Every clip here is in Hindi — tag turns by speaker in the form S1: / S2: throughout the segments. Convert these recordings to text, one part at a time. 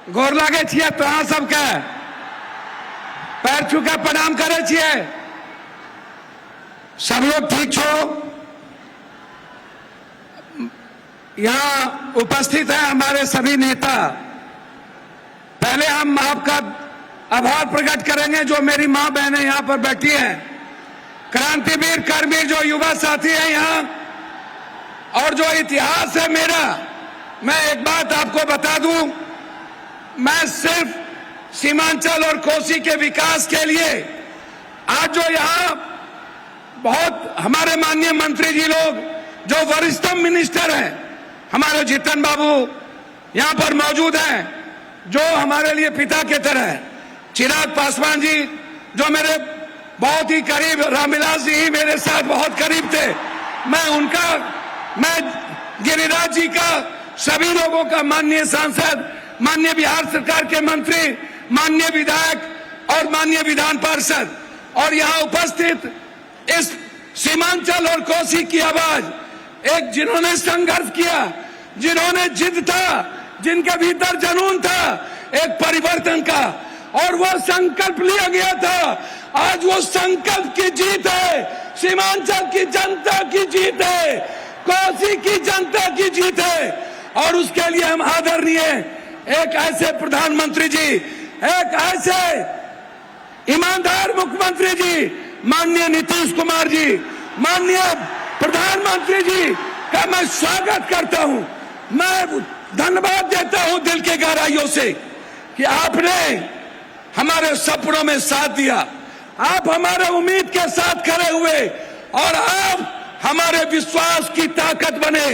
S1: गोर लागे छिए तोरा सबके, पैर छूके प्रणाम करे छिए। सब लोग ठीक छो? यहाँ उपस्थित है हमारे सभी नेता। पहले हम आपका आभार प्रकट करेंगे जो मेरी मां बहनें यहाँ पर बैठी हैं, क्रांतिवीर कर्मी जो युवा साथी हैं यहाँ, और जो इतिहास है मेरा। मैं एक बात आपको बता दूं, मैं सिर्फ सीमांचल और कोसी के विकास के लिए आज जो यहाँ बहुत हमारे माननीय मंत्री जी लोग जो वरिष्ठतम मिनिस्टर हैं, हमारे जीतन बाबू यहाँ पर मौजूद हैं जो हमारे लिए पिता के तरह है, चिराग पासवान जी जो मेरे बहुत ही करीब, रामविलास जी ही मेरे साथ बहुत करीब थे, मैं गिरिराज जी का, सभी लोगों का, माननीय सांसद, माननीय बिहार सरकार के मंत्री, माननीय विधायक और माननीय विधान पार्षद, और यहाँ उपस्थित इस सीमांचल और कोसी की आवाज, एक जिन्होंने संघर्ष किया, जिन्होंने जिद था, जिनके भीतर जुनून था एक परिवर्तन का, और वो संकल्प लिया गया था। आज वो संकल्प की जीत है, सीमांचल की जनता की जीत है, कोसी की जनता की जीत है। और उसके लिए हम आदरणीय एक ऐसे प्रधानमंत्री जी, एक ऐसे ईमानदार मुख्यमंत्री जी, माननीय नीतीश कुमार जी, माननीय प्रधानमंत्री जी का मैं स्वागत करता हूं। मैं धन्यवाद देता हूं दिल के गहराइयों से कि आपने हमारे सपनों में साथ दिया, आप हमारे उम्मीद के साथ खड़े हुए और आप हमारे विश्वास की ताकत बने।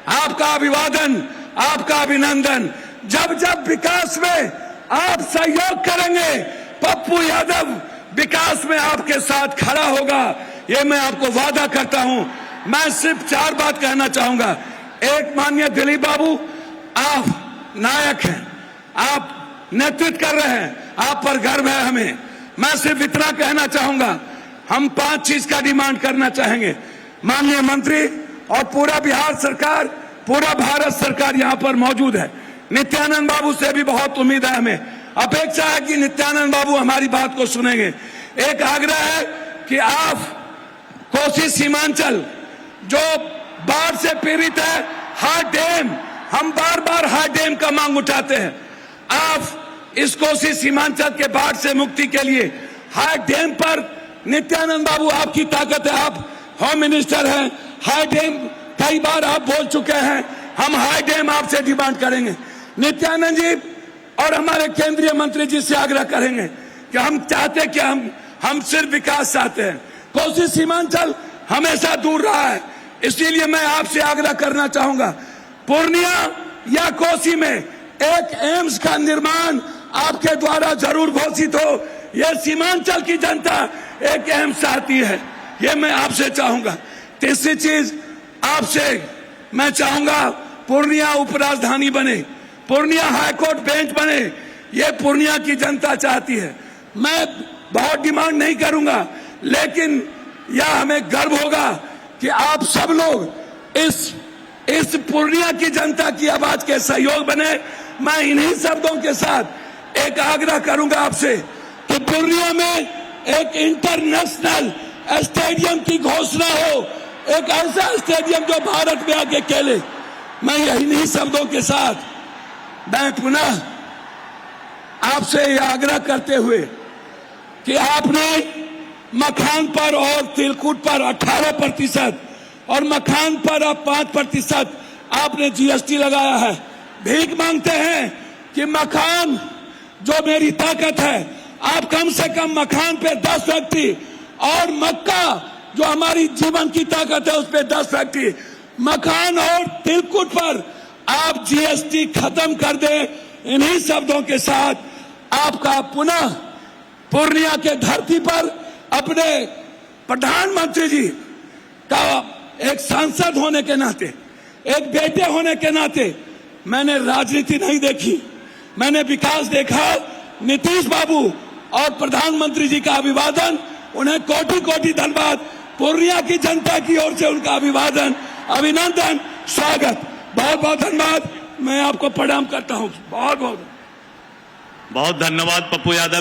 S1: आपका अभिवादन, आपका अभिनंदन। जब जब विकास में आप सहयोग करेंगे, पप्पू यादव विकास में आपके साथ खड़ा होगा, ये मैं आपको वादा करता हूं। मैं सिर्फ 4 बात कहना चाहूंगा। एक, माननीय दिलीप बाबू, आप नायक हैं, आप नेतृत्व कर रहे हैं, आप पर गर्व है हमें। मैं सिर्फ इतना कहना चाहूंगा, हम 5 चीज का डिमांड करना चाहेंगे। माननीय मंत्री और पूरा बिहार सरकार, पूरा भारत सरकार यहाँ पर मौजूद है। नित्यानंद बाबू से भी बहुत उम्मीद है, हमें अपेक्षा है कि नित्यानंद बाबू हमारी बात को सुनेंगे। एक आग्रह है कि आप कोसी सीमांचल जो बाढ़ से पीड़ित है, हार्ड डैम, हम बार बार हार्ड डैम का मांग उठाते हैं। आप इस कोसी सीमांचल के बाढ़ से मुक्ति के लिए हार्ड डैम पर, नित्यानंद बाबू आपकी ताकत है, आप होम मिनिस्टर हैं, हाई डैम कई बार आप बोल चुके हैं, हम हाई डैम आपसे डिमांड करेंगे। नित्यानंद जी और हमारे केंद्रीय मंत्री जी से आग्रह करेंगे कि हम चाहते कि हम सिर्फ विकास चाहते हैं। कोसी सीमांचल हमेशा दूर रहा है, इसीलिए मैं आपसे आग्रह करना चाहूंगा, पूर्णिया या कोसी में एक एम्स का निर्माण आपके द्वारा जरूर घोषित हो। यह सीमांचल की जनता एक एम्स चाहती है, ये मैं आपसे चाहूंगा। तीसरी चीज आपसे मैं चाहूंगा, पूर्णिया उपराजधानी बने, पूर्णिया हाईकोर्ट बेंच बने, ये पूर्णिया की जनता चाहती है। मैं बहुत डिमांड नहीं करूंगा, लेकिन यह हमें गर्व होगा कि आप सब लोग इस पूर्णिया की जनता की आवाज के सहयोग बने। मैं इन्हीं शब्दों के साथ एक आग्रह करूंगा आपसे कि पूर्णिया में एक इंटरनेशनल स्टेडियम की घोषणा हो, एक ऐसा स्टेडियम जो भारत में आके खेले। मैं इन्हीं शब्दों के साथ मैं पुनः आपसे यह आग्रह करते हुए कि आपने मखान पर और तिलकुट पर 18% और मखान पर अब 5% आपने जीएसटी लगाया है। भीख मांगते हैं कि मखान जो मेरी ताकत है, आप कम से कम मखान पे 10 फैक्ट्री और मक्का जो हमारी जीवन की ताकत है उस पे 10 फैक्ट्री, मखान और तिलकुट पर आप जीएसटी खत्म कर दें। इन्हीं शब्दों के साथ आपका पुनः पूर्णिया के धरती पर अपने प्रधानमंत्री जी का एक सांसद होने के नाते, एक बेटे होने के नाते, मैंने राजनीति नहीं देखी, मैंने विकास देखा। नीतीश बाबू और प्रधानमंत्री जी का अभिवादन, उन्हें कोटि कोटि धन्यवाद। पूर्णिया की जनता की ओर से उनका अभिवादन, अभिनंदन, स्वागत, बहुत बहुत धन्यवाद। मैं आपको प्रणाम करता हूँ, बहुत बहुत।
S2: बहुत धन्यवाद पप्पू यादव।